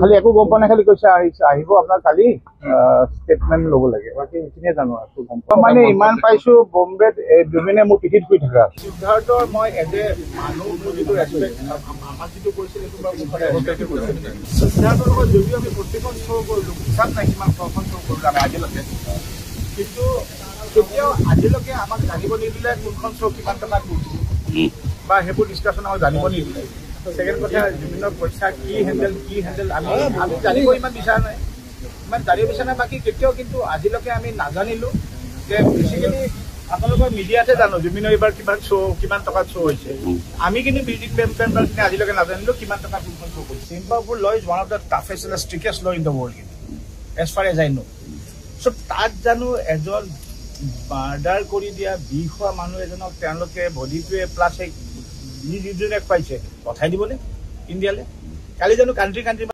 খালি একো গম পোৱা নাই, খালি কৈছে আহিব আপোনাৰ কালি ষ্টেটমেণ্ট ল'ব লাগে, বাকী সেইখিনিয়ে জানো আৰু গম পোৱা মানে ইমান পাইছো বম্বেত জুবিনে মোৰ পিঠিত শুই থকা। সিদ্ধাৰ্থৰ মই এজ এ মানুহ মোৰ যিটো ৰেচপেক্ট আমাক যিটো কৈছিল সেইটো বাৰু মোৰ সদায় ৰেচপেক্ট কৰিছিল। সিদ্ধাৰ্থৰ লগত যদিও আমি প্ৰতিখন শ্ব' কৰিলোঁ, হিচাপ নাই কিমান ছখন শ্ব' কৰিলোঁ আমি আজিলৈকে, কিন্তু কেতিয়াও আজিলৈকে আমাক জানিব নিদিলে কোনখন শ্ব' কিমান টকাত কৰিছিল বা সেইবোৰ ডিছকাশ্যন আমাক জানিব নিদিলে। ছেকেণ্ড কথা, জুবিনৰ পইচা কি হেণ্ডেল আমি জানিব ইমান বিচৰা নাই, বাকী কেতিয়াও কিন্তু আজিলৈকে আমি নাজানিলোঁ যে বেছিকেলি আপোনালোকৰ মিডিয়াতে জানো জুবিনৰ এইবাৰ কিমান টকাত শ্ব' হৈছে। আমি কিন্তু মিউজিক মেম্বাৰখিনি আজিলৈকে নাজানিলোঁ কিমান টকাত কোনখন শ্ব' কৰিছে। Singapore law is one of the toughest and strictest law in the world as far as I know. চ' তাত জানো এজন মাৰ্ডাৰ কৰি দিয়া ২০ হোৱা মানুহ এজনক তেওঁলোকে বডিটোৱে প্লাছ যিজনে খুৱাইছে পঠাই দিবনে ইণ্ডিয়ালৈ? কালি জানো কাণ্ট্ৰি